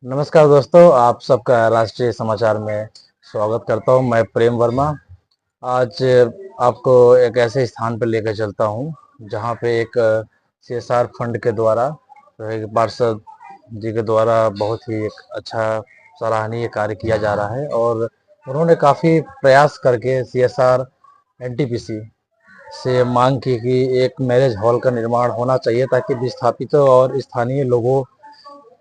नमस्कार दोस्तों, आप सबका राष्ट्रीय समाचार में स्वागत करता हूं। मैं प्रेम वर्मा। आज आपको एक ऐसे स्थान पर लेकर चलता हूं जहां पे एक सीएसआर फंड के द्वारा एक पार्षद जी के द्वारा बहुत ही एक अच्छा सराहनीय कार्य किया जा रहा है और उन्होंने काफ़ी प्रयास करके सीएसआर एनटीपीसी से मांग की कि एक मैरिज हॉल का निर्माण होना चाहिए ताकि विस्थापितों और स्थानीय लोगों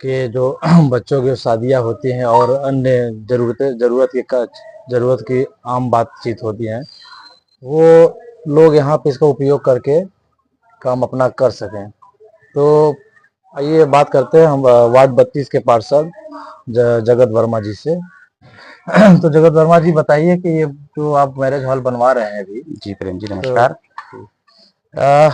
के जो बच्चों की शादियाँ होती हैं और अन्य ज़रूरत की आम बातचीत होती हैं, वो लोग यहाँ पे इसका उपयोग करके काम अपना कर सकें। तो आइए बात करते हैं हम वार्ड 32 के पार्षद जगत वर्मा जी से। तो जगत वर्मा जी बताइए कि ये जो आप मैरिज हॉल बनवा रहे हैं अभी, जी प्रेम जी, तो नमस्कार।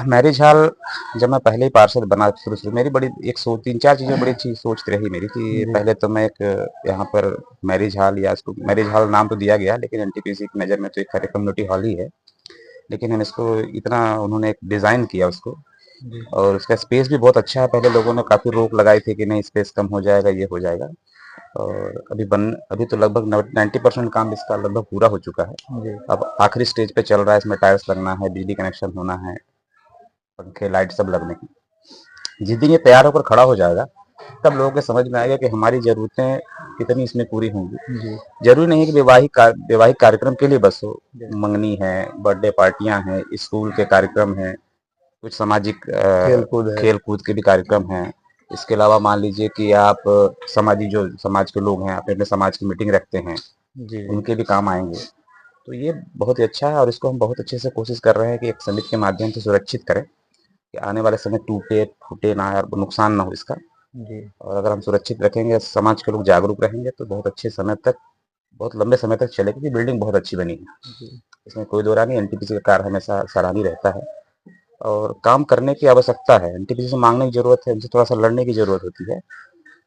मैरिज हॉल जब मैं पहले ही पार्षद बना शुरू मेरी बड़ी एक सोच, तीन चार चीज़ें बड़ी अच्छी सोच रही मेरी कि जी पहले तो मैं एक यहाँ पर मैरिज हॉल, या इसको मैरिज हॉल नाम तो दिया गया, लेकिन एनटीपीसी की नज़र में तो एक खैर कम्युनिटी हॉल ही है। लेकिन हम इसको इतना, उन्होंने एक डिज़ाइन किया उसको, जी और उसका स्पेस भी बहुत अच्छा है। पहले लोगों ने काफ़ी रोक लगाई थी कि नहीं स्पेस कम हो जाएगा, ये हो जाएगा। और अभी तो लगभग 90% काम इसका लगभग पूरा हो चुका है। जी अब आखिरी स्टेज पे चल रहा है, इसमें टाइल्स लगना है, बिजली कनेक्शन होना है, पंखे लाइट सब लगने की। जिस दिन ये तैयार होकर खड़ा हो जाएगा, तब लोगों को समझ में आएगा कि हमारी ज़रूरतें कितनी इसमें पूरी होंगी। जी ज़रूरी नहीं है कि वैवाहिक कार्यक्रम के लिए बस हो। मंगनी है, बर्थडे पार्टियां हैं, स्कूल के कार्यक्रम हैं, कुछ सामाजिक खेल कूद है। खेल कूद के भी कार्यक्रम हैं। इसके अलावा मान लीजिए कि आप जो समाज के लोग हैं, अपने अपने समाज की मीटिंग रखते हैं, जी उनके भी काम आएंगे। तो ये बहुत ही अच्छा है, और इसको हम बहुत अच्छे से कोशिश कर रहे हैं कि एक समिति के माध्यम से सुरक्षित करें कि आने वाले समय टूटे फूटे ना, और नुकसान ना हो इसका। जी और अगर हम सुरक्षित रखेंगे, समाज के लोग जागरूक रहेंगे, तो बहुत अच्छे समय तक, बहुत लंबे समय तक चलेगी। क्योंकि बिल्डिंग बहुत अच्छी बनी है, जी इसमें कोई दो राय नहीं। एनटीपीसी का कार्य हमेशा सराहनीय रहता है, और काम करने की आवश्यकता है। एनटीपीसी से मांगने की जरूरत है, उनसे थोड़ा सा लड़ने की जरूरत होती है।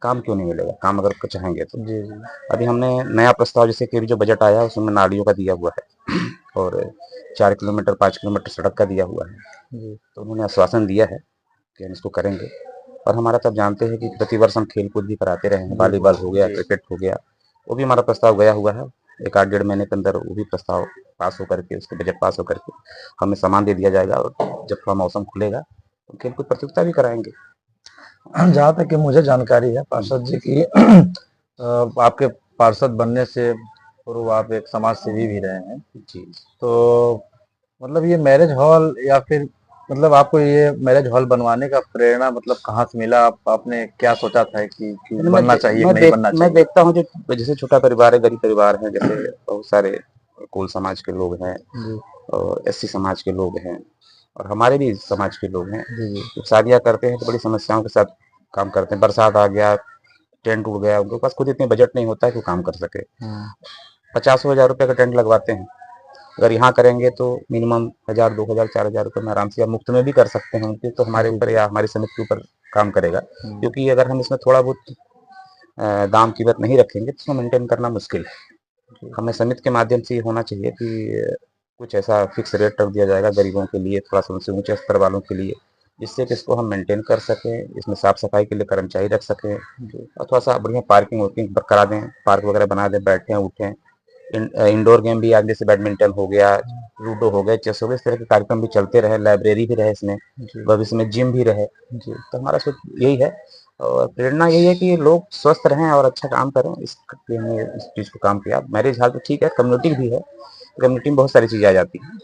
काम क्यों नहीं मिलेगा, काम अगर चाहेंगे तो। जी जी अभी हमने नया प्रस्ताव, जैसे कि अभी जो बजट आया है, उसमें नालियों का दिया हुआ है और 4 किलोमीटर 5 किलोमीटर सड़क का दिया हुआ है। जी तो उन्होंने आश्वासन दिया है कि हम इसको करेंगे। और हमारा, तो आप जानते हैं कि प्रतिवर्ष हम खेल कूद भी कराते रहे हैं, जी वॉलीबॉल हो गया, जी क्रिकेट हो गया। वो भी हमारा प्रस्ताव गया हुआ है। एक आध डेढ़ महीने के अंदर वो भी प्रस्ताव पास होकर के, उसके बजट पास होकर के हमें सामान दे दिया जाएगा, और जब थोड़ा मौसम खुलेगा तो खेल कूद प्रतियोगिता भी कराएंगे। जहाँ तक कि मुझे जानकारी है हम्म, पार्षद जी की, आपके पार्षद बनने से पूर्व आप एक समाज सेवी भी रहे हैं। जी। तो मतलब ये मैरिज हॉल या फिर मतलब आपको ये मैरिज हॉल बनवाने का प्रेरणा मतलब कहाँ से मिला? आपने क्या सोचा था कि बनना चाहिए कि नहीं बनना मैं चाहिए? देखता हूँ, जो जैसे छोटा परिवार है, गरीब परिवार है, जैसे बहुत सारे कोल समाज के लोग हैं, जी और एससी समाज के लोग हैं, और हमारे भी समाज के लोग हैं। जी जी जब शादियाँ करते हैं तो बड़ी समस्याओं के साथ काम करते हैं। बरसात आ गया, टेंट उड़ गया, उनके पास खुद इतने बजट नहीं होता है कि वो काम कर सके। हम्म, 50,000 रुपये का टेंट लगवाते हैं। अगर यहाँ करेंगे तो मिनिमम 1,000 2,000 4,000 रुपये में आराम से, या मुफ्त में भी कर सकते हैं। उनके तो हमारे जी ऊपर जी या हमारी समिति के ऊपर काम करेगा। हम्म, क्योंकि अगर हम इसमें थोड़ा बहुत दाम कीमत नहीं रखेंगे तो उसको मेंटेन करना मुश्किल है। जी हमें समिति के माध्यम से ये होना चाहिए कि कुछ ऐसा फिक्स रेट रख दिया जाएगा गरीबों के लिए, थोड़ा सा उनसे ऊंचे स्तर वालों के लिए, जिससे कि इसको हम मेंटेन कर सकें। इसमें साफ सफाई के लिए कर्मचारी रख सकें, जी और थोड़ा सा बढ़िया पार्किंग वार्किंग करा दें, पार्क वगैरह बना दें, बैठें उठें। इंडोर गेम भी, आज जैसे बैडमिंटन हो गया, लूडो हो गया, चेस हो गया, इस तरह के कार्यक्रम भी चलते रहे। लाइब्रेरी भी रहे इसमें, जी भविष्य में जिम भी रहे। जी तो हमारा सोच यही है, और प्रेरणा यही है कि लोग स्वस्थ रहें और अच्छा काम करें। इसलिए हमने इस चीज़ को काम किया। मैरिज हॉल तो ठीक है, कम्युनिटी भी है, कम्युनिटी में बहुत सारी चीज़ें आ जाती हैं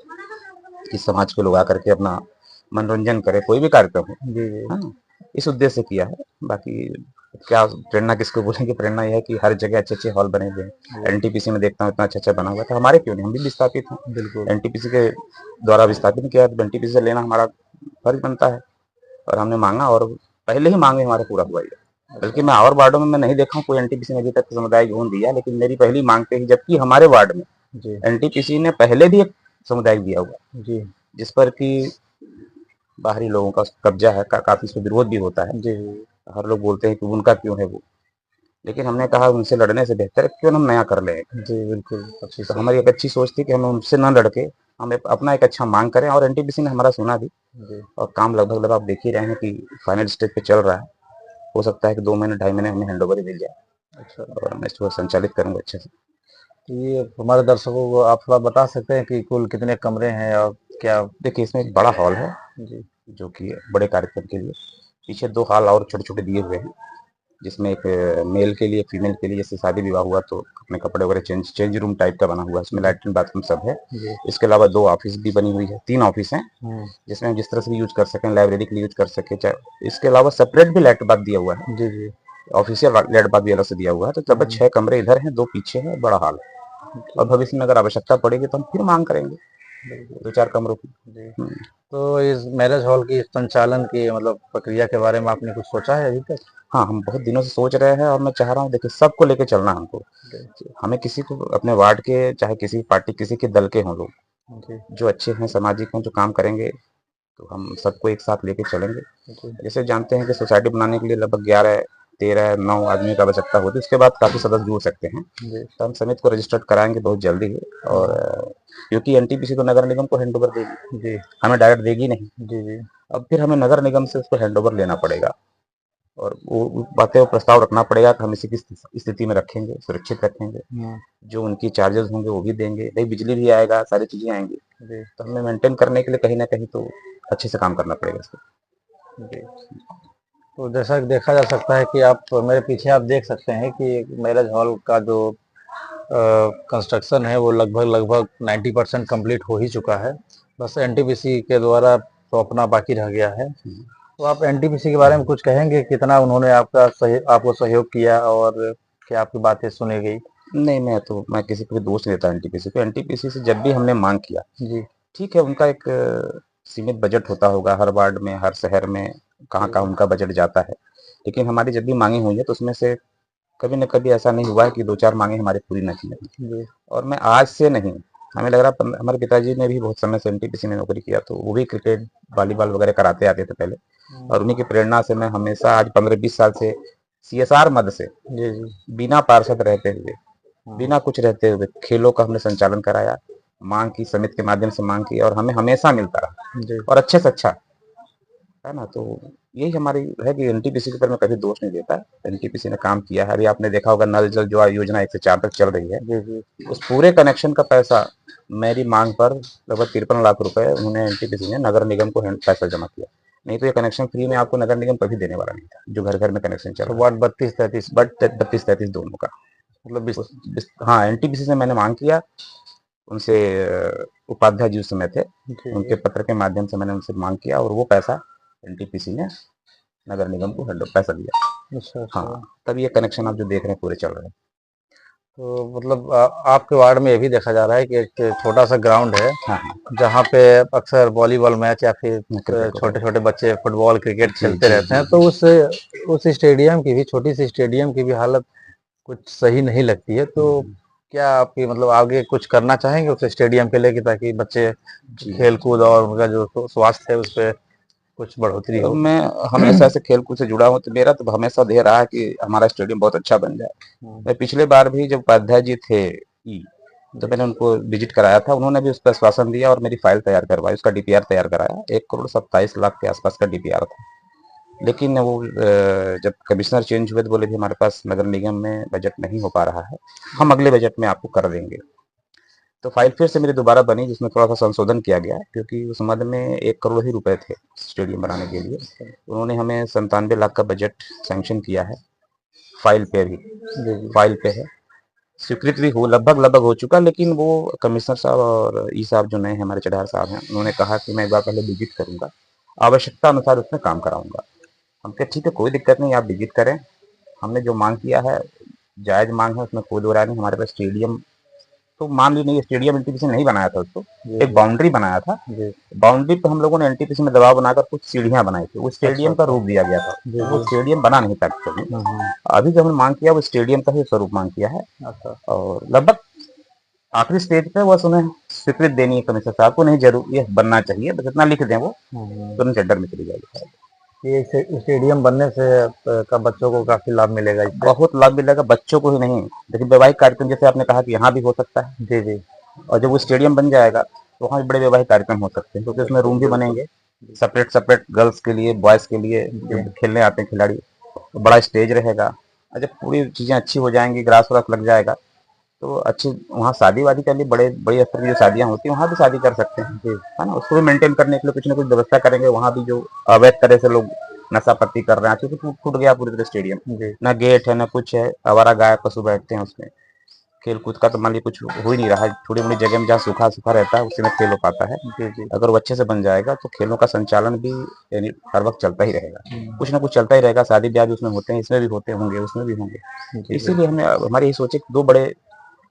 कि समाज के लोग आकर के अपना मनोरंजन करें, कोई भी कार्यक्रम हो। जी जी हाँ, इस उद्देश्य से किया है। बाकी क्या प्रेरणा किसको बोलेंगे, प्रेरणा यह है कि हर जगह अच्छे अच्छे हॉल बने हुए हैं। जी एनटीपीसी में देखता हूँ इतना अच्छा अच्छा बना हुआ है, तो हमारे क्यों नहीं, हम भी विस्थापित हैं। बिल्कुल एनटीपीसी के द्वारा विस्थापित किया, तो एनटीपीसी से लेना हमारा फर्ज बनता है। और हमने मांगा, और पहले ही मांगे हमारा पूरा हुआ है। बल्कि अच्छा मैं और वार्डों में मैं नहीं देखा हूँ कोई एनटीपीसी ने अभी तक समुदाय जोन दिया, लेकिन मेरी पहली मांग पे ही, जबकि हमारे वार्ड में जी एनटीपीसी ने पहले भी एक समुदाय दिया हुआ, जी जिस पर कि बाहरी लोगों का कब्जा है, काफी इसमें विरोध भी होता है। जी जी हर लोग बोलते हैं कि उनका क्यों है वो। लेकिन हमने कहा उनसे लड़ने से बेहतर है क्यों हम नया कर लें। जी बिल्कुल अच्छी तो सोच हमारी है। एक अच्छी सोच थी कि हम उनसे न लड़के, हम अपना एक अच्छा मांग करें, और एनटीपीसी ने हमारा सुना भी। जी और काम लगभग लगभग आप देख ही रहे हैं कि फाइनल स्टेज पे चल रहा है। हो सकता है कि 2 महीने 2.5 महीने हमें हैंडओवर ही मिल जाए अच्छा। और मैं इसको संचालित करूँगा अच्छे से। ये हमारे दर्शकों को आप थोड़ा बता सकते हैं कि कुल कितने कमरे हैं और क्या? देखिए इसमें एक बड़ा हॉल है जी, जो कि बड़े कार्यक्रम के लिए, पीछे 2 हॉल और छोटे-छोटे दिए हुए हैं, जिसमें एक मेल के लिए, फीमेल के लिए, जैसे शादी विवाह हुआ तो अपने कपड़े वगैरह चेंज रूम टाइप का बना हुआ है, उसमें लैट्रिन बाथरूम सब है। जी। इसके अलावा 2 ऑफिस भी बनी हुई है, 3 ऑफिस हैं, हुँ। जिसमें हम जिस तरह से भी यूज़ कर सकें, लाइब्रेरी के लिए यूज़ कर सकें, चाहे इसके अलावा सेपरेट भी लैट्रिन बाथ दिया हुआ है, जी, जी। ऑफिशियल लैट्रिन बाथ भी अलग से दिया हुआ है, तो लगभग 6 कमरे इधर हैं, 2 पीछे हैं, बड़ा हॉल है। और भविष्य में अगर आवश्यकता पड़ेगी तो हम फिर माँग करेंगे, बिल्कुल। 2-4 कमरों की। जी। हुँ। तो इस मैरिज हॉल की संचालन की मतलब प्रक्रिया के बारे में आपने कुछ सोचा है अभी तक? हाँ, हम बहुत दिनों से सोच रहे हैं और मैं चाह रहा हूँ देखिए सबको लेके चलना है हमको। जी, हमें किसी को अपने वार्ड के चाहे किसी पार्टी किसी के दल के हों लोग, जी, जो अच्छे हैं, सामाजिक हैं, जो काम करेंगे, तो हम सबको एक साथ लेके चलेंगे। जी, जैसे जानते हैं कि सोसाइटी बनाने के लिए लगभग 11, 13, 9 आदमी की आवश्यकता होती है, उसके बाद काफ़ी सदस्य जुड़ सकते हैं। जी, तो हम समिति को रजिस्टर्ड कराएँगे बहुत जल्दी ही और क्योंकि एनटीपीसी तो नगर निगम को हैंडओवर देगी, जी, हमें डायरेक्ट देगी नहीं। जी, जी, अब फिर हमें नगर निगम से उसको हैंडओवर लेना पड़ेगा और वो बातें वो प्रस्ताव रखना पड़ेगा कि हम इसे किस स्थिति में रखेंगे, सुरक्षित रखेंगे। हुँ, जो उनकी चार्जेस होंगे वो भी देंगे, नहीं बिजली भी आएगा, सारी चीज़ें आएँगी। जी, तो हमें मेंटेन करने के लिए कहीं न कहीं तो अच्छे से काम करना पड़ेगा इसको। जी। तो जैसा कि देखा जा सकता है कि आप मेरे पीछे आप देख सकते हैं कि मैरिज हॉल का जो कंस्ट्रक्शन है वो लगभग 90% कंप्लीट हो ही चुका है। बस एनटीपीसी के द्वारा तोपना बाकी रह गया है। तो आप एनटीपीसी के बारे में कुछ कहेंगे? कितना उन्होंने आपको सहयोग किया और क्या आपकी बातें सुनी गई? नहीं, मैं किसी को भी दोष नहीं देता एनटीपीसी को। एनटीपीसी से जब भी हमने माँग किया, जी, ठीक है उनका एक सीमित बजट होता होगा हर वार्ड में, हर शहर में, कहाँ-कहाँ उनका बजट जाता है। लेकिन हमारी जब भी माँगें हुई हैं तो उसमें से कभी न कभी ऐसा नहीं हुआ है कि 2-4 माँगें हमारी पूरी ना की गई। जी, और मैं आज से नहीं, हमें लग रहा है हमारे पिताजी ने भी बहुत समय से एनटीपीसी में नौकरी किया, तो वो भी क्रिकेट, वॉलीबॉल वगैरह कराते आते थे पहले और उन्हीं की प्रेरणा से मैं हमेशा आज 15-20 साल से सीएसआर मद से, जी, जी, बिना पार्षद रहते हुए, हाँ, बिना कुछ रहते हुए खेलों का हमने संचालन कराया, माँग की, समिति के माध्यम से माँग की और हमें हमेशा मिलता रहा जी, और अच्छे से अच्छा, है ना? तो यही हमारी है कि एनटीपीसी के ऊपर मैं कभी दोष नहीं देता। एनटीपीसी ने काम किया है। अभी आपने देखा होगा नल जल जो योजना 1 से 4 तक चल रही है। जी, जी, उस पूरे कनेक्शन का पैसा मेरी मांग पर लगभग 53 लाख रुपए उन्होंने एनटीपीसी ने नगर निगम को पैसा जमा किया। नहीं तो ये कनेक्शन फ्री में आपको नगर निगम कभी देने वाला नहीं था, जो घर-घर में कनेक्शन चल अच्छा रहा वार्ड 32-33 है। बट 32-33 दोनों का। मतलब बीस। हाँ, एनटीपीसी से मैंने मांग किया, उनसे उपाध्याय जी उस समय थे, जी, उनके जी, पत्र के माध्यम से मैंने उनसे मांग किया और वो पैसा एनटीपीसी ने नगर निगम को पैसा दिया। अच्छा, अच्छा। हाँ, तब ये कनेक्शन आप जो देख रहे हैं पूरे चल रहे हैं। तो मतलब आपके वार्ड में ये भी देखा जा रहा है कि एक छोटा-सा ग्राउंड है, हाँ, हाँ, जहाँ पे अक्सर वॉलीबॉल मैच या फिर क्रिकेट वगैरह। छोटे-छोटे बच्चे फुटबॉल, क्रिकेट जी, खेलते जी, रहते जी, हैं। तो जी। उस स्टेडियम की भी छोटी-सी स्टेडियम की भी हालत कुछ सही नहीं लगती है। तो हुँ, क्या आपकी मतलब आगे कुछ करना चाहेंगे उस स्टेडियम के लिए कि ताकि बच्चे जी। खेल-कूद और उनका जो स्वास्थ्य है उस पे कुछ बढ़ोतरी हो? मैं हमेशा से खेल-कूद से जुड़ा हूँ, तो मेरा तो हमेशा ध्येय रहा है कि हमारा स्टेडियम बहुत अच्छा बन जाए। हुँ, मैं पिछले बार भी जब उपाध्याय जी थे तो जी, मैंने उनको विज़िट कराया था, उन्होंने भी उस पे आश्वासन दिया और मेरी फाइल तैयार करवाई, उसका डीपीआर तैयार कराया। 1 करोड़ 27 लाख के आस-पास का डीपीआर था। लेकिन वो जब कमिश्नर चेंज हुए तो बोले कि हमारे पास नगर निगम में बजट नहीं हो पा रहा है, हम अगले बजट में आपको कर देंगे। तो फाइल फिर से मेरी दोबारा बनी जिसमें थोड़ा-सा संशोधन किया गया क्योंकि उस मद में 1 करोड़ ही रुपए थे स्टेडियम बनाने के लिए। उन्होंने हमें 97 लाख का बजट सैंक्शन किया है, फाइल पे भी, जी, जी, फाइल पे है। स्वीकृत भी हो लगभग हो चुका लेकिन वो कमिश्नर साहब और ई साहब जो नए हैं हमारे चढ़ार साहब हैं, उन्होंने कहा कि मैं एक बार पहले विज़िट करूँगा, आवश्यकता अनुसार उसमें काम कराऊँगा। हम कहा ठीक है कोई दिक्कत नहीं आप विज़िट करें, हमने जो माँग किया है, जायज़ माँग है उसमें कोई दो राय नहीं, हमारे पास स्टेडियम तो मान ली नहीं स्टेडियम एनटीपीसी ने नहीं बनाया था उसको, जी, एक बाउंड्री बनाया था। जी, बाउंड्री पे हम लोगों ने एनटीपीसी में दबाव बनाकर कुछ सीढ़ियाँ बनाई थी, वो अच्छा, स्टेडियम का अच्छा। रूप दिया गया था। जी, वो जी। स्टेडियम बना नहीं था एक्चुअली। हुँ, हुँ। अभी जो हमने माँग किया वो स्टेडियम का ही स्वरूप माँग किया है अच्छा। और लगभग आखिरी स्टेज पे बस उन्हें स्वीकृति देनी है कमिश्नर साहब को, नहीं ज़रूर ये बनना चाहिए, बस इतना लिख दें वो, हुँ, हुँ। तुरंत टेंडर में चली जाएगी फाइल। ये स्टेडियम बनने से का बच्चों को काफ़ी लाभ मिलेगा इससे। बहुत लाभ मिलेगा बच्चों को ही नहीं, देखिए वैवाहिक कार्यक्रम जैसे आपने कहा कि यहाँ भी हो सकता है जी, जी। और जब वो स्टेडियम बन जाएगा, तो वहाँ भी बड़े वैवाहिक कार्यक्रम हो सकते हैं क्योंकि उसमें बिल्कुल, रूम भी बिल्कुल। बनेंगे, सेपरेट-सेपरेट गर्ल्स के लिए, बॉयज़ के लिए, जी, जो खेलने आते हैं खिलाड़ी, बड़ा स्टेज रहेगा। जब पूरी चीज़ें अच्छी हो जाएँगी, ग्रास व्रास लग जाएगा, तो अच्छी वहाँ शादी-वादी के लिए बड़े स्तर की जो शादियाँ होती हैं, वहाँ भी शादी कर सकते हैं, जी, है ना? उसको भी मेंटेन करने के लिए कुछ न कुछ व्यवस्था करेंगे, वहाँ भी जो अवैध तरह से लोग नशा-पत्ती कर रहे हैं, क्योंकि टूट गया पूरी तरह स्टेडियम। जी, ना गेट है, ना कुछ है, आवारा गाय, पशु बैठते हैं उसमें। खेल-कूद का तो मान लीजिए कुछ हो ही नहीं रहा है, थोड़ी-मोड़ी जगह में जहाँ सूखा-सूखा रहता है, उसी में खेल हो पाता है। जी, जी। अगर वो अच्छे से बन जाएगा, तो खेलों का संचालन भी यानी हर वक़्त चलता ही रहेगा। हुँ, कुछ न कुछ चलता ही रहेगा, शादी-ब्याह भी उसमें होते हैं, इसमें भी होते होंगे, उसमें भी होंगे। जी, इसीलिए हमने हमारी ये सोच है कि 2 बड़े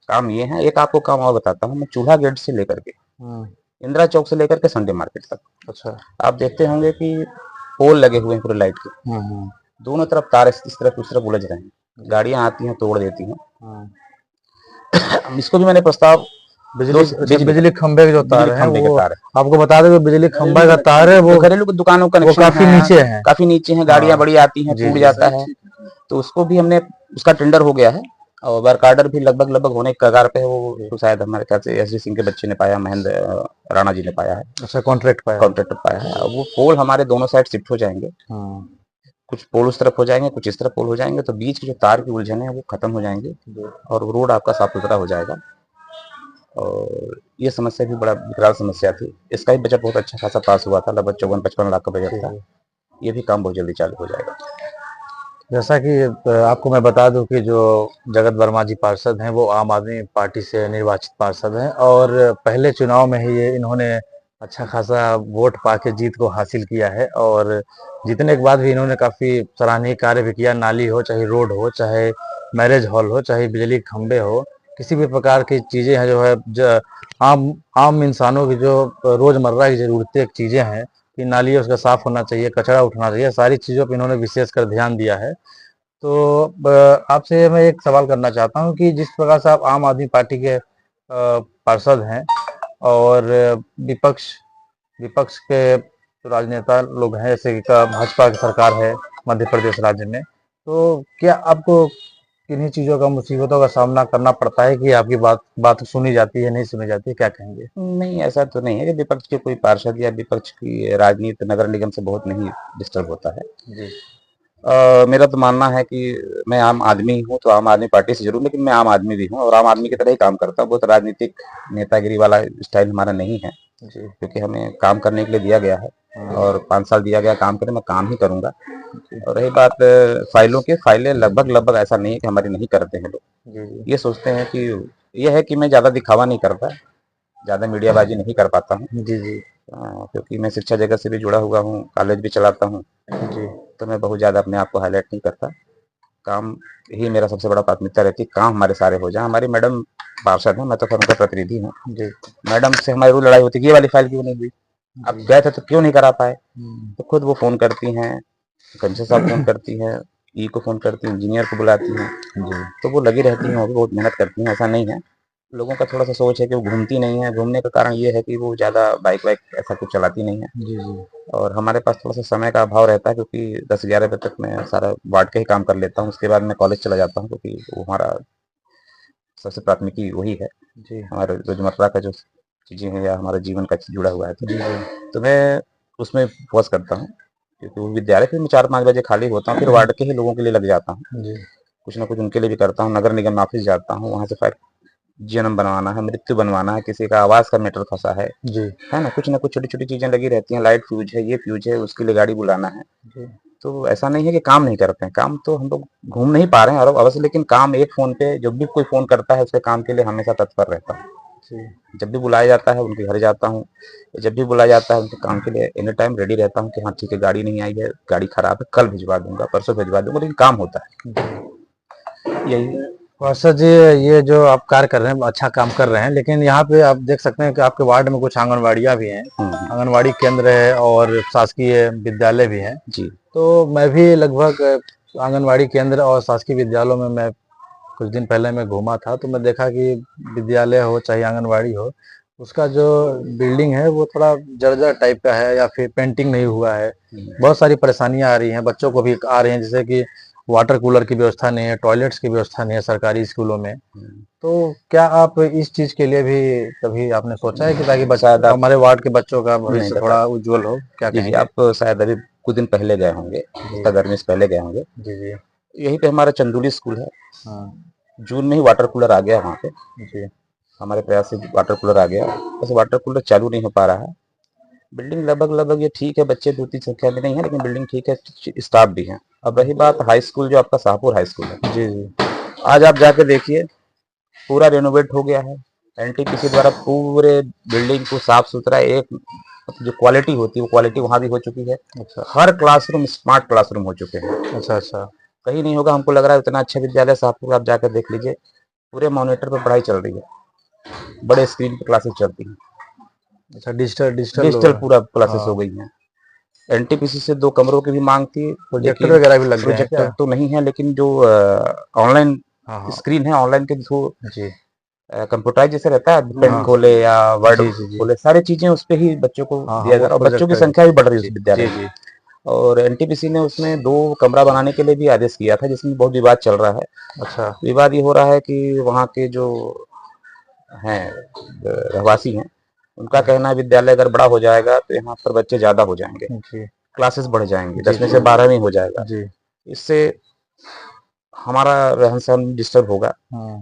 काम ये हैं, एक आपको काम और बताता हूँ मैं, चूल्हा गेट से लेकर के, हुँ, इंदिरा चौक से लेकर के संडे मार्केट तक। अच्छा। आप देखते होंगे कि पोल लगे हुए हैं पूरे लाइट के, हुँ, हुँ, दोनों तरफ तार इस तरफ उस तरफ उलझ रहे हैं। जी, गाड़ियाँ आती हैं, तोड़ देती हैं। हाँ। इसको भी मैंने प्रस्ताव बिजली अच्छा बिजली का बिजली खंभे के जो तार बिजली हैं खंभे के वो तार है। आपको बता दें कि बिजली खंभा का तार है जो घरेलू दुकानों का वो कनेक्शन काफ़ी है, नीचे है। काफ़ी नीचे हैं, गाड़ियाँ हाँ, बड़ी आती हैं, जी, टूट जी। जाता है। तो उसको भी हमने उसका टेंडर हो गया है और वर्क ऑर्डर भी लगभग होने के कगार पे है। वो जी। तो शायद हमारे ख्याल से एसडी सिंह के बच्चे ने पाया, महेंद्र राणा जी ने पाया है, अच्छा कॉन्ट्रैक्ट पाया। कॉन्ट्रैक्टर पाया है। और वो पोल हमारे दोनों साइड शिफ्ट हो जाएँगे। हाँ, कुछ पोल उस तरफ हो जाएँगे, कुछ इस तरफ पोल हो जाएँगे, तो बीच की जो तार की उलझने हैं वो खत्म हो जाएँगी जी, और वो रोड आपका साफ-सुथरा हो जाएगा। और ये समस्या भी बड़ा विकराल समस्या थी। इसका भी बजट बहुत अच्छा खासा पास हुआ था, लगभग 54-55 लाख का बजट जी, था। जी। ये भी काम बहुत जल्दी चालू हो जाएगा। जैसा कि आपको मैं बता दूं कि जो जगत वर्मा जी पार्षद हैं वो आम आदमी पार्टी से निर्वाचित पार्षद हैं और पहले चुनाव में ही ये इन्होंने अच्छा खासा वोट पाके जीत को हासिल किया है और जीतने के बाद भी इन्होंने काफ़ी सराहनीय कार्य भी किया। नाली हो, चाहे रोड हो, चाहे मैरिज हॉल हो, चाहे बिजली के खंभे हो, किसी भी प्रकार की चीज़ें हैं जो है आम आम इंसानों की जो रोज़मर्रा की ज़रूरतें चीज़ें हैं कि नाली उसका साफ़ होना चाहिए, कचरा उठना चाहिए, सारी चीज़ों पे इन्होंने विशेषकर ध्यान दिया है। तो आपसे मैं एक सवाल करना चाहता हूँ कि जिस प्रकार से आप आम आदमी पार्टी के पार्षद हैं और विपक्ष विपक्ष के जो राजनेता लोग हैं जैसे कि भाजपा की सरकार है मध्य प्रदेश राज्य में, तो क्या आपको किन्हीं चीज़ों का मुसीबतों का सामना करना पड़ता है कि आपकी बात बात सुनी जाती है, नहीं सुनी जाती है? क्या कहेंगे? नहीं, ऐसा तो नहीं है कि विपक्ष के कोई पार्षद या विपक्ष की राजनीति नगर निगम से बहुत नहीं डिस्टर्ब होता है। जी, मेरा तो मानना है कि मैं आम आदमी हूँ, तो आम आदमी पार्टी से ज़रूर, लेकिन मैं आम आदमी भी हूँ और आम आदमी की तरह ही काम करता हूँ। बहुत राजनीतिक नेतागिरी वाला स्टाइल हमारा नहीं है, जी, क्योंकि हमें काम करने के लिए दिया गया है हाँ, और 5 साल दिया गया काम करने, मैं काम ही करूँगा। जी, और रही बात फाइलों की, फाइलें लगभग ऐसा नहीं है कि हमारी नहीं करते हैं लोग। जी, जी, ये सोचते हैं कि ये है कि मैं ज़्यादा दिखावा नहीं करता, ज़्यादा मीडियाबाजी नहीं कर पाता हूँ। जी, जी, क्योंकि मैं शिक्षा जगत से भी जुड़ा हुआ हूँ, कॉलेज भी चलाता हूँ, जी, तो मैं बहुत ज़्यादा अपने आप को हाईलाइट नहीं करता। काम ही मेरा सबसे बड़ा प्राथमिकता रहती है, काम हमारे सारे हो जाएँ। हमारी मैडम पार्षद हैं, मैं तो खैर उनका प्रतिनिधि हूँ। जी, मैडम से हमारी रोज़ लड़ाई होती है कि ये वाली फाइल क्यों नहीं हुई? आप जी, गए थे तो क्यों नहीं करा पाए? हुँ, तो खुद वो फ़ोन करती हैं, कमिश्नर साहब फ़ोन करती हैं, ई को फ़ोन करती हैं, इंजीनियर को बुलाती हैं, जी, तो वो लगी रहती हैं, वो भी बहुत मेहनत करती हैं, ऐसा नहीं है। लोगों का थोड़ा-सा सोच है कि वो घूमती नहीं हैं, घूमने का कारण ये है कि वो ज़्यादा बाइक-वाइक ऐसा कुछ चलाती नहीं हैं। जी, जी, और हमारे पास थोड़ा-सा समय का अभाव रहता है, क्योंकि 10-11 बजे तक मैं सारा वार्ड का ही काम कर लेता हूँ, उसके बाद मैं कॉलेज चला जाता हूँ, क्योंकि वो हमारा सबसे प्राथमिकी वही है, जी, हमारे रोज़मर्रा का जो चीज़ें हैं या हमारे जीवन का जुड़ा हुआ है, जी, जी, तो मैं उसमें फ़ोकस करता हूँ, क्योंकि वो विद्यालय फिर मैं 4-5 बजे खाली होता हूँ, फिर वार्ड के ही लोगों के लिए लग जाता हूँ। जी, कुछ न कुछ उनके लिए भी करता हूँ, नगर निगम ऑफ़िस जाता हूँ, वहाँ से फाइल जन्म बनवाना है, मृत्यु बनवाना है, किसी का आवास का मैटर फँसा जी, है ना? कुछ न कुछ छोटी-छोटी चीज़ें लगी रहती हैं, लाइट फ्यूज़ है, ये फ्यूज़ है, उसके लिए गाड़ी बुलाना है। जी, तो ऐसा नहीं है कि काम नहीं करते हैं, काम तो हम लोग घूम नहीं पा रहे हैं और अवश्य, लेकिन काम एक फ़ोन पे जब भी कोई फ़ोन करता है, उसके काम के लिए हमेशा तत्पर रहता हूँ। जी, जब भी बुलाया जाता है, उनके घर जाता हूँ, जब भी बुलाया जाता है, उनके काम के लिए एनी टाइम रेडी रहता हूँ कि हाँ, ठीक है, गाड़ी नहीं आई है, गाड़ी खराब है, कल भिजवा दूँगा, परसों भिजवा दूँगा, लेकिन काम होता है। जी। यही पार्षद जी, ये जो आप कार्य कर रहे हैं, अच्छा काम कर रहे हैं, लेकिन यहाँ पे आप देख सकते हैं कि आपके वार्ड में कुछ आंगनवाड़ियाँ भी हैं, हुँ, आंगनवाड़ी केंद्र है और शासकीय विद्यालय भी हैं। जी, तो मैं भी लगभग आंगनवाड़ी केंद्र और शासकीय विद्यालयों में मैं कुछ दिन पहले मैं घूमा था, तो मैं देखा कि विद्यालय हो चाहे आंगनवाड़ी हो, उसका जो बिल्डिंग है वो थोड़ा जर्जर टाइप का है या फिर पेंटिंग नहीं हुआ है। हुँ, बहुत सारी परेशानियाँ आ रही हैं, बच्चों को भी आ रही हैं, जैसे कि वाटर कूलर की व्यवस्था नहीं है, टॉयलेट्स की व्यवस्था नहीं है सरकारी स्कूलों में। हुँ। तो क्या आप इस चीज़ के लिए भी कभी आपने सोचा है कि ताकि शायद आप हमारे वार्ड के बच्चों का नहीं भविष्य बता थोड़ा उज्ज्वल हो? क्या जी, जी, कहेंगे? आप शायद अभी कुछ दिन पहले गए होंगे, इसका गर्मी से पहले गए होंगे। जी जी। यहीं पे हमारा चंदूली स्कूल है। हाँ जून में ही वाटर कूलर आ गया वहाँ पे, जी। हमारे प्रयास से वाटर कूलर आ गया, बस वाटर कूलर चालू नहीं हो पा रहा है। बिल्डिंग लगभग ये ठीक है, बच्चे 2-3 संख्या में नहीं है, लेकिन बिल्डिंग ठीक है, स्टाफ भी है। अब रही बात हाई स्कूल, जो आपका शाहपुर हाई स्कूल है, जी जी। आज आप जाके देखिए, पूरा रेनोवेट हो गया है। एनटीपीसी द्वारा पूरे बिल्डिंग को साफ सुथरा, एक जो क्वालिटी होती है वो क्वालिटी वहाँ भी हो चुकी है। अच्छा हर क्लासरूम स्मार्ट क्लासरूम हो चुके हैं। अच्छा। अच्छा कहीं नहीं होगा, हमको लग रहा है इतना अच्छा विद्यालय शाहपुर, आप जाकर देख लीजिए, पूरे मॉनिटर पर पढ़ाई चल रही है, बड़े स्क्रीन पर क्लासेस चलती हैं, अच्छा। डिजिटल डिजिटल डिजिटल पूरा क्लासेस हो हाँ। गई हैं। एनटीपीसी से 2 कमरों की भी मांग थी, प्रोजेक्टर लेकिन वगैरह भी लग गए हैं प्रोजेक्टर क्या? तो नहीं है, लेकिन जो ऑनलाइन हाँ हाँ। स्क्रीन है, ऑनलाइन के थ्रू जी। कंप्यूटराइज जैसे रहता है, पेन हाँ खोले या वर्ड जी जी जी। खोले, सारी चीजें उस पे ही बच्चों को हाँ हाँ दिया वो जा रहा है, और बच्चों की प्रोजेक्टर। संख्या भी बढ़ रही है जी उस विद्यालय जी में। जी। और एनटीपीसी ने उसमें 2 कमरा बनाने के लिए भी आदेश किया था, जिसमें बहुत विवाद चल रहा है। अच्छा। विवाद ये हो रहा है कि वहाँ के जो हैं रहवासी हैं, उनका कहना है विद्यालय अगर बड़ा हो जाएगा तो यहाँ पर बच्चे ज्यादा हो जाएंगे, जी क्लासेस बढ़ जाएंगी, जी 10वीं जी से 12वीं हो जाएगा। जी। इससे हमारा रहन सहन डिस्टर्ब होगा, हाँ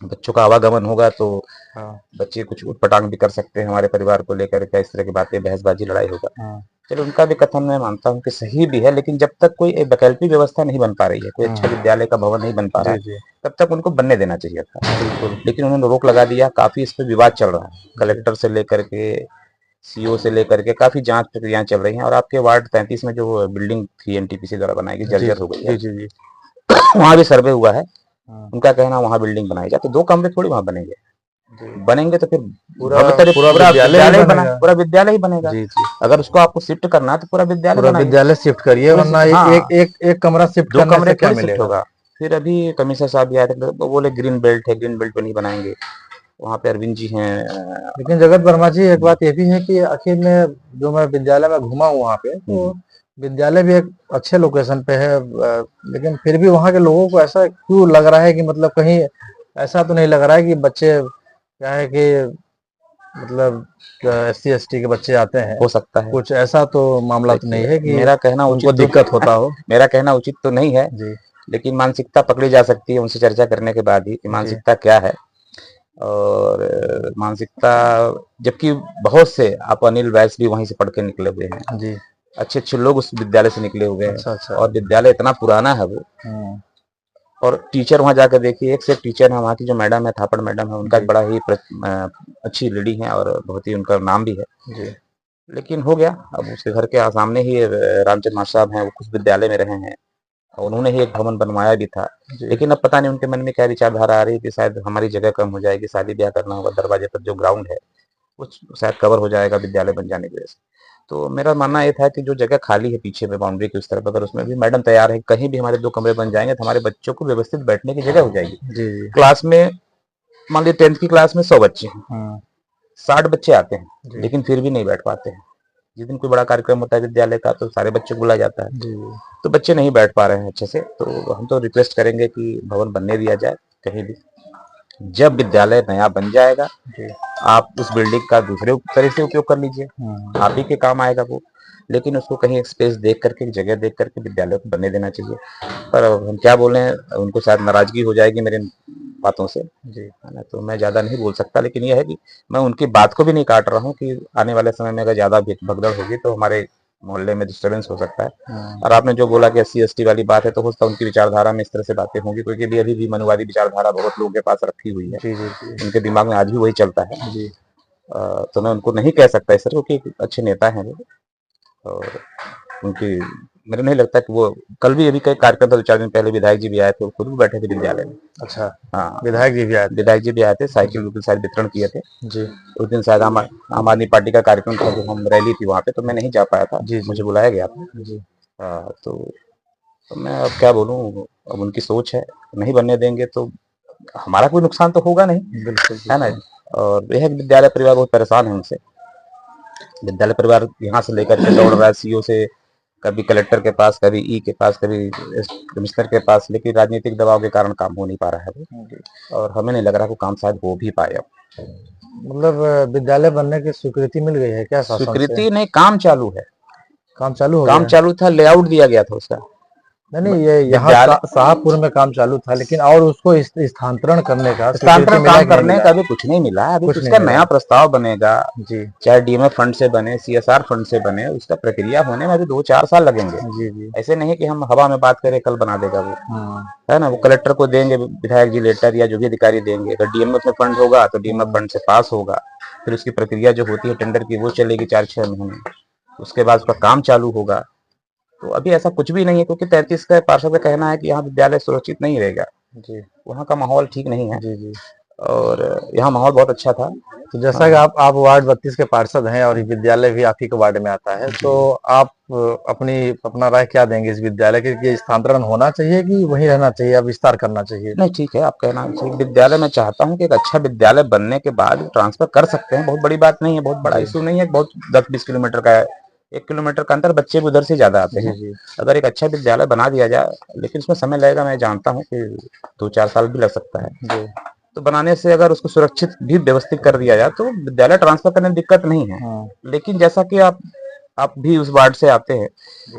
बच्चों का आवागमन होगा, तो हाँ बच्चे कुछ उटपटांग भी कर सकते हैं हमारे परिवार को लेकर के, इस तरह की बातें, बहसबाजी, लड़ाई होगा। हाँ चलो, उनका भी कथन मैं मानता हूँ कि सही भी है, लेकिन जब तक कोई एक वैकल्पिक व्यवस्था नहीं बन पा रही है, कोई अच्छा हाँ। विद्यालय का भवन नहीं बन पा रहा जी है, जी। तब तक उनको बनने देना चाहिए था। बिल्कुल। लेकिन उन्होंने रोक लगा दिया, काफी इस पर विवाद चल रहा है, जी कलेक्टर से लेकर के सीओ से लेकर के काफी जांच प्रक्रियाएं चल रही हैं। और आपके वार्ड 33 में जो बिल्डिंग थी एनटीपीसी द्वारा बनाई गई, जी जर्जर हो गई है, जी जी जी। वहां भी सर्वे हुआ है। हाँ उनका कहना वहां बिल्डिंग बनाई जाए, तो 2 कमरे थोड़ी वहां बनेंगे, जी। बनेंगे तो फिर पूरा भव्यतर पूरा पूरा विद्यालय ही विद्यालय ही बना, बनेगा। पूरा विद्यालय ही बनेगा। जी जी। अगर उसको आपको शिफ्ट करना है तो पूरा विद्यालय पूरा बनाइए, विद्यालय शिफ्ट करिए, पूरे वरना हाँ, एक कमरा शिफ्ट 2 करने कमरे से क्या थोड़ी शिफ्ट मिलेगा? होगा। फिर अभी कमिश्नर साहब भी आए थे, तो बोले ग्रीन बेल्ट है, ग्रीन बेल्ट पे नहीं बनाएंगे, वहाँ पे अरविंद जी हैं। लेकिन जगत वर्मा जी, एक बात ये भी है कि आखिर में जो मैं विद्यालय में घूमा हूँ वहाँ पे, तो विद्यालय भी एक अच्छे लोकेशन पे है, लेकिन फिर भी वहाँ के लोगों को ऐसा क्यों लग रहा है कि मतलब कहीं ऐसा तो नहीं लग रहा है कि बच्चे क्या है कि मतलब SC ST के बच्चे आते हैं, हो सकता है, कुछ ऐसा तो मामला तो नहीं देखिए, है कि मेरा कहना उनको उचित तो दिक्कत होता हो? मेरा कहना उचित तो नहीं है, जी लेकिन मानसिकता पकड़ी जा सकती है उनसे चर्चा करने के बाद ही, कि जी मानसिकता क्या है। और मानसिकता, जबकि बहुत से, आप अनिल वैस भी वहीं से पढ़ के निकले हुए हैं, जी। अच्छे अच्छे लोग उस विद्यालय से निकले हुए हैं, अच्छा अच्छा। और विद्यालय इतना पुराना है वो। हम्म। और टीचर वहाँ जाकर देखिए, एक से एक टीचर है, वहाँ की जो मैडम है, थापड़ मैडम है, उनका जी बड़ा ही अच्छी लेडी है, और बहुत ही उनका नाम भी है। जी लेकिन हो गया, अब उसके घर के सामने ही रामचंद्र मास्टर साहब हैं, वो कुछ विद्यालय में रहे हैं, और उन्होंने ही एक भवन बनवाया भी था। जी। लेकिन अब पता नहीं उनके मन में क्या विचारधारा आ रही है कि शायद हमारी जगह कम हो जाएगी, शादी ब्याह करना होगा, दरवाजे पर जो ग्राउंड है वो शायद कवर हो जाएगा विद्यालय बन जाने की वजह से। तो मेरा मानना ये था कि जो जगह खाली है पीछे में बाउंड्री की उस तरफ, अगर उसमें भी मैडम तैयार है, कहीं भी हमारे 2 कमरे बन जाएंगे तो हमारे बच्चों को व्यवस्थित बैठने की जगह हो जाएगी। जी जी। क्लास में, मान लीजिए 10th की क्लास में 100 बच्चे हैं, हाँ 60 बच्चे आते हैं, जी लेकिन फिर भी नहीं बैठ पाते हैं। जिस दिन कोई बड़ा कार्यक्रम होता है विद्यालय का, तो सारे बच्चों को बुलाया जाता है, जी तो बच्चे नहीं बैठ पा रहे हैं अच्छे से। तो हम तो रिक्वेस्ट करेंगे कि भवन बनने दिया जाए कहीं भी। जब विद्यालय नया बन जाएगा, जी। आप उस बिल्डिंग का दूसरे तरह से उपयोग कर लीजिए, हाँ आप ही के काम आएगा वो। लेकिन उसको कहीं एक स्पेस देख करके, एक जगह देख करके विद्यालय को बनने देना चाहिए। पर अब हम क्या बोले, उनको शायद नाराजगी हो जाएगी मेरे बातों से, जी है ना, तो मैं ज़्यादा नहीं बोल सकता। लेकिन यह है कि मैं उनकी बात को भी नहीं काट रहा हूँ, कि आने वाले समय में अगर ज़्यादा भगदड़ होगी तो हमारे मोहल्ले में डिस्टर्बेंस हो सकता है। हाँ। और आपने जो बोला कि SC ST वाली बात है, तो हो सकता है उनकी विचारधारा में इस तरह से बातें होंगी, क्योंकि अभी भी मनुवादी विचारधारा बहुत लोगों के पास रखी हुई है, जी जी जी उनके दिमाग में आज भी वही चलता है। जी। तो मैं उनको नहीं कह सकता इस तरह, क्योंकि अच्छे नेता हैं वो, और उनकी, मुझे नहीं लगता कि वो, कल भी अभी कई कार्यक्रम था, 2-4 दिन पहले विधायक जी भी आए थे, वो खुद भी बैठे थे विद्यालय में। अच्छा। हाँ, विधायक जी भी आए थे? विधायक जी भी आए थे, साइकिल उनके शायद वितरण किए थे जी उस दिन, शायद आम आदमी पार्टी का कार्यक्रम था, जो हम रैली थी वहाँ पे, तो मैं नहीं जा पाया था, जी जी मुझे बुलाया गया था। जी। तो मैं अब क्या बोलूँ, अब उनकी सोच है, नहीं बनने देंगे तो हमारा कोई नुकसान तो होगा नहीं, बिल्कुल है ना। बिल्कुल। और यह है कि विद्यालय परिवार बहुत परेशान है उनसे। विद्यालय परिवार यहाँ से लेकर के दौड़ रहा है सीओ से, कभी कलेक्टर के पास, कभी ई के पास, कभी कमिश्नर के पास, लेकिन राजनीतिक दबाव के कारण काम हो नहीं पा रहा है वो। जी। और हमें नहीं लग रहा कि काम शायद हो भी पाए अब। मतलब विद्यालय बनने की स्वीकृति मिल गई है क्या शासन से? स्वीकृति नहीं, काम चालू है, काम चालू हो काम गया? चालू था, लेआउट दिया गया था उसका। नहीं नहीं, ये यहाँ विद्यालय शाहपुर में काम चालू था, लेकिन और उसको स्थानांतरण करने का स्वीकृति स्थानांतरण मिला काम कि नहीं करने मिला? का अभी कुछ नहीं मिला है, अभी कुछ नहीं उसका मिला। नया प्रस्ताव बनेगा, जी चाहे डीएमएफ फंड से बने, सीएसआर फंड से बने, उसका प्रक्रिया होने में अभी 2-4 साल लगेंगे। जी जी। ऐसे नहीं कि हम हवा में बात करें कल बना देगा वो, हाँ है ना। वो कलेक्टर को देंगे विधायक जी लेटर, या जो भी अधिकारी देंगे। अगर डीएमएफ में फंड होगा तो डीएमएफ फंड से पास होगा, फिर उसकी प्रक्रिया जो होती है टेंडर की वो चलेगी 4-6 महीने, उसके बाद उसका काम चालू होगा। तो अभी ऐसा कुछ भी नहीं है, क्योंकि 33 का पार्षद का कहना है कि यहाँ विद्यालय सुरक्षित नहीं रहेगा, जी वहाँ का माहौल ठीक नहीं है, जी जी। और यहाँ माहौल बहुत अच्छा था। तो जैसा कि आप वार्ड 32 के पार्षद हैं और ये विद्यालय भी आप ही के वार्ड में आता है, तो आप अपना राय क्या देंगे इस विद्यालय के? ये स्थानांतरण होना चाहिए कि वहीं रहना चाहिए, या विस्तार करना चाहिए? नहीं, ठीक है, आप कहना चाहिए विद्यालय। मैं चाहता हूँ कि एक अच्छा विद्यालय बनने के बाद ट्रांसफर कर सकते हैं, बहुत बड़ी बात नहीं है, बहुत बड़ा इशू नहीं है, बहुत 10-20 किलोमीटर का है, 1 किलोमीटर का अंतर, बच्चे भी उधर से ज्यादा आते जी हैं। जी अगर एक अच्छा विद्यालय बना दिया जाए, लेकिन उसमें समय लगेगा, मैं जानता हूँ कि 2-4 साल भी लग सकता है। जी। तो बनाने से अगर उसको सुरक्षित भी व्यवस्थित कर दिया जाए तो विद्यालय ट्रांसफर करने में दिक्कत नहीं है। हाँ लेकिन जैसा कि आप भी उस वार्ड से आते हैं,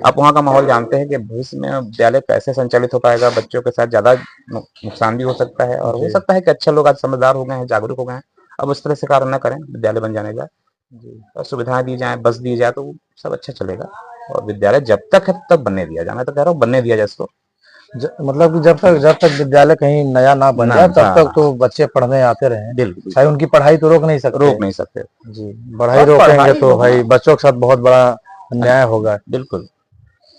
आप वहाँ का माहौल जानते हैं कि भविष्य में विद्यालय कैसे संचालित हो पाएगा, बच्चों के साथ ज्यादा नुकसान भी हो सकता है, और हो जी सकता है कि अच्छे लोग आज समझदार हो गए हैं, जागरूक हो गए हैं, अब उस तरह से कार्य न करें, विद्यालय बन जाने का, जी। और सुविधाएं दी जाए, बस दी जाए, तो सब अच्छा चलेगा। और विद्यालय जब तक है तब बनने दिया जाए, मैं तो कह रहा हूँ बनने दिया जाए इसको। मतलब कि जब तक विद्यालय कहीं नया ना बन ना, जाए, तब तक हाँ, तो बच्चे पढ़ने आते रहे। बिल्कुल भाई उनकी पढ़ाई तो रोक नहीं सकते। रोक नहीं सकते। जी, पढ़ाई और रोकेंगे पढ़ाई तो बहुत, भाई बच्चों के साथ बहुत बड़ा अन्याय होगा। बिल्कुल।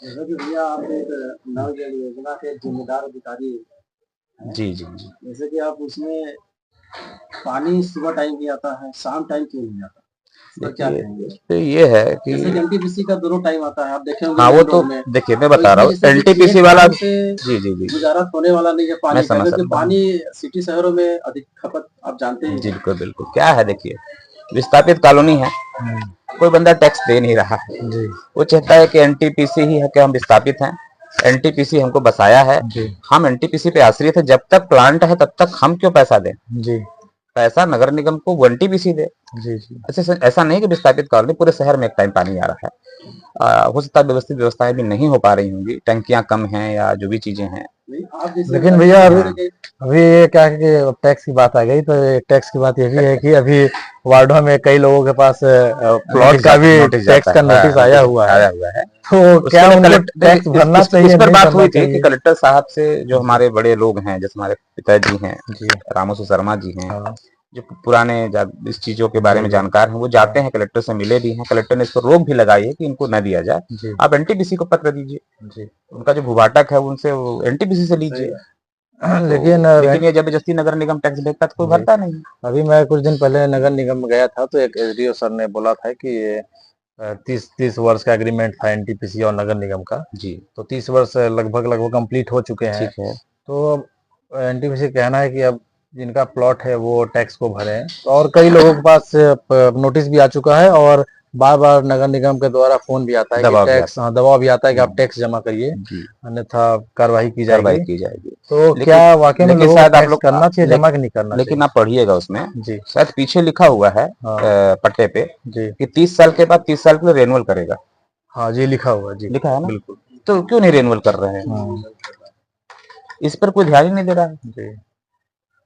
जैसे कि भैया आप एक नल जल योजना के जिम्मेदार अधिकारी हैं, जी जी जी। जैसे कि आप उसमें पानी सुबह टाइम भी आता है, शाम टाइम क्यों नहीं आता? इसका क्या देखिए, कहेंगे? इस पे ये है कि जैसे कि एनटीपीसी का दोनों टाइम आता है, आप देखे होंगे हाँ, वो मेन तो रोड में। देखिए मैं तो बता रहा इसमें हूँ जैसे कि एनटीपीसी एक वाला। टाइम से जी जी जी, गुजारा होने वाला नहीं है मैं पानी का, समझ क्योंकि सकता हूँ। पानी सिटी शहरों में अधिक खपत आप जानते ही जी, हैं। बिल्कुल बिल्कुल। क्या है, देखिए, विस्थापित कॉलोनी है, कोई बंदा टैक्स दे नहीं रहा है, जी वो चाहता है कि एनटीपीसी ही है कि हम विस्थापित हैं, एनटीपीसी हमको बसाया है, जी हम एनटीपीसी पे आश्रित है, जब तक प्लांट है तब तक हम क्यों पैसा दें? जी पैसा नगर निगम को वो एनटीपीसी दे। जी जी। ऐसा नहीं कि विस्थापित कॉलोनी पूरे शहर में एक टाइम पानी आ रहा है। हो सकता है व्यवस्थित व्यवस्थाएं भी नहीं हो पा रही होंगी, टंकियां कम हैं या जो भी चीजें हैं। लेकिन भैया अभी ये क्या है कि टैक्स की बात आ गई, तो टैक्स की बात ये भी है कि अभी वार्डों में कई लोगों के पास प्लॉट का भी नोटिस टैक्स जाता का है, नोटिस आया हुआ है। आया हुआ है। तो क्या उसके लिए उनको टैक्स भरना इस चाहिए, पर नहीं बात भरना हुई थी कि चाहिए? कलेक्टर साहब से, जो जी हमारे बड़े लोग हैं, जैसे हमारे पिताजी हैं, जी रामोसु शर्मा जी हैं, हाँ जो पुराने इस चीजों के बारे जी में जी जानकार हैं, वो जाते हैं, कलेक्टर से मिले भी हैं, कलेक्टर ने इस पर रोक भी लगाई है कि इनको न दिया जाए। जी आप एनटीपीसी को पत्र दीजिए, जी। उनका जो भूभाटक है उनसे एनटीपीसी से लीजिए। तो लेकिन लेकिन ये जबरदस्ती नगर निगम टैक्स देता तो कोई जी, भरता नहीं। अभी मैं कुछ दिन पहले नगर निगम में गया था, तो एक एसडीओ सर ने बोला था कि ये 30 वर्ष का एग्रीमेंट था एनटीपीसी और नगर निगम का। जी, तो 30 वर्ष लगभग कंप्लीट हो चुके हैं। ठीक है। तो एनटीपीसी कहना है कि अब जिनका प्लॉट है वो टैक्स को भरें। तो और कई लोगों के पास नोटिस भी आ चुका है, और बार बार नगर निगम के द्वारा फोन भी आता है कि दबाव भी टैक्स, आता हाँ, दबाव भी आता है कि है। आप टैक्स जमा करिए, जी, अन्यथा कार्रवाई की कार्रवाई जाएगी। की जाएगी। तो लेकिन क्या वाकई में लेकिन लोगों को शायद आप टैक्स लोग करना चाहिए, ले, जमा कि नहीं करना लेकिन चाहिए? आप पढ़िएगा उसमें, जी शायद पीछे लिखा हुआ है हाँ पट्टे पे जी कि 30 साल के बाद 30 साल के लिए रेनुअल करेगा। हाँ जी, लिखा हुआ है जी, लिखा है ना? बिल्कुल। तो क्यों नहीं रेनुअल कर रहे हैं? हाँ इस पर कोई ध्यान ही नहीं दे रहा है जी।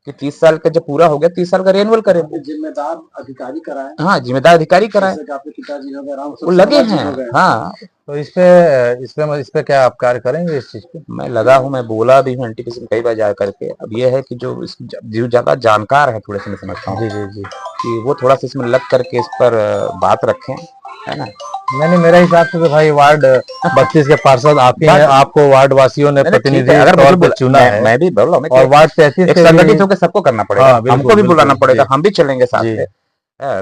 कि 30 साल का जब पूरा हो गया 30 साल का रेनुअल करेंगे। जिम्मेदार अधिकारी कराए, हाँ, जिम्मेदार अधिकारी कराए, जैसे कि आपके पिताजी हो गए, राम वो लगे हैं। हाँ, तो इस पे क्या आप कार्य करेंगे इस चीज पे? मैं लगा हूँ, मैं बोला भी हूँ एनटीपीसी में कई बार जा करके। अब ये है कि जो ज्यादा जानकार है, थोड़े से मैं समझता हूँ जी जी जी। कि वो थोड़ा सा इसमें लग करके इस पर बात रखें, है ना। नहीं, मेरे हिसाब से तो भाई वार्ड 32 के पार्षद आप ही हैं, बात आपको वार्ड वासियों ने नहीं, ठीक है, प्रतिनिधि अगर मुझे तौर पे चुना है। मैं भी बोल रहा हूँ और वार्ड 33 एक के भी, संगठित होकर सबको करना पड़ेगा, हाँ बिल्कुल हमको भी बुलाना बिल्कुल पड़ेगा, जी हम भी चलेंगे साथ जी। में।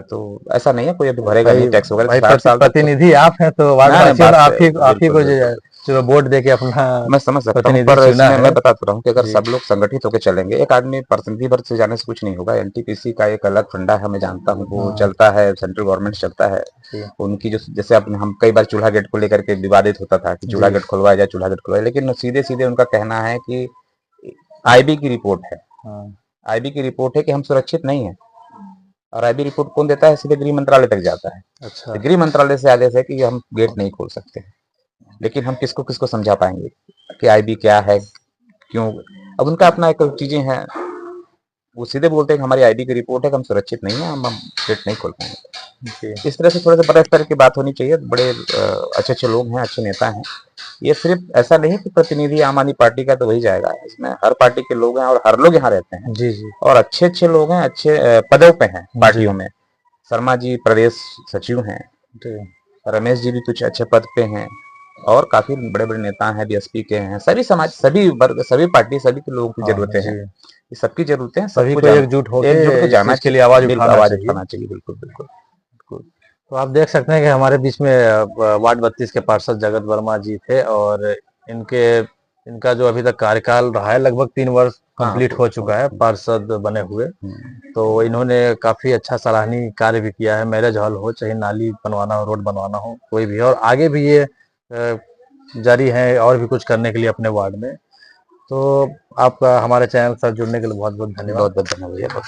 तो ऐसा नहीं है कोई अभी भरेगा भाई नहीं टैक्स वगैरह, भाई 60 साल तक तो। प्रतिनिधि आप हैं, तो वार्ड नहीं, वासियों ने बात आप ही बिल्कुल को बिल्कुल, जो वोट दे के अपना मैं समझ सकता हूँ, प्रतिनिधि पर चुना इसमें है। मैं बता तो रहा हूँ कि अगर जी सब लोग संगठित होकर चलेंगे, एक आदमी प्रतिनिधि वर्ग से जाने से कुछ नहीं होगा। एनटीपीसी का एक अलग फंडा है, मैं जानता हूँ, वो हाँ चलता है, सेंट्रल गवर्नमेंट चलता है। जी उनकी जो, जैसे अपने हम कई बार चूल्हा गेट को लेकर के विवादित होता था कि चूल्हा जी गेट खुलवाया जाए, चूल्हा गेट खुलवाया, लेकिन सीधे सीधे उनका कहना है कि आईबी की रिपोर्ट है, हाँ आईबी की रिपोर्ट है कि हम सुरक्षित नहीं है। और आईबी रिपोर्ट कौन देता है? सीधे गृह मंत्रालय तक जाता है। अच्छा। तो गृह मंत्रालय से आदेश है कि हम गेट नहीं खोल सकते, लेकिन हम किसको किसको समझा पाएंगे कि आईबी क्या है, क्यों? अब उनका अपना एक चीजें हैं, वो सीधे बोलते हैं कि हमारी आईबी की रिपोर्ट है कि हम सुरक्षित नहीं है, हम गेट नहीं खोल पाएंगे। जी। इस तरह से थोड़े से बड़े स्तर की बात होनी चाहिए। बड़े अच्छे अच्छे लोग हैं, अच्छे नेता हैं। ये सिर्फ ऐसा नहीं कि प्रतिनिधि आम आदमी पार्टी का तो वही जाएगा, इसमें हर पार्टी के लोग हैं और हर लोग यहाँ रहते हैं जी, जी। और अच्छे अच्छे लोग हैं, अच्छे पदों पे हैं जी। पार्टियों में। शर्मा जी प्रदेश सचिव हैं, जी। रमेश जी भी कुछ अच्छे पद पे हैं और काफी बड़े बड़े नेता हैं, बीएसपी के हैं। सभी समाज, सभी वर्ग, सभी पार्टी, सभी के लोगों की हाँ, जरूरतें हैं। जी। ये सबकी जरूरतें हैं, सभी सबको को एकजुट होके एकजुट के इस जाना चीज़ के चाहिए, लिए आवाज़ बिल्कुल उठाना आवाज चाहिए। उठाना चाहिए, बिल्कुल बिल्कुल। बिल्कुल। तो आप देख सकते हैं कि हमारे बीच में वार्ड 32 के पार्षद जगत वर्मा जी थे और इनके इनका जो अभी तक कार्यकाल रहा है लगभग 3 वर्ष हाँ, कंप्लीट हो चुका है पार्षद बने हुए। तो इन्होंने काफ़ी अच्छा सराहनीय कार्य भी किया है, मैरिज हॉल हो, चाहे नाली बनवाना हो, रोड बनवाना हो, कोई भी हो और आगे भी ये जारी है और भी कुछ करने के लिए अपने वार्ड में। तो आपका हमारे चैनल के साथ जुड़ने के लिए बहुत-बहुत धन्यवाद। बहुत बहुत धन्यवाद भैया, बहुत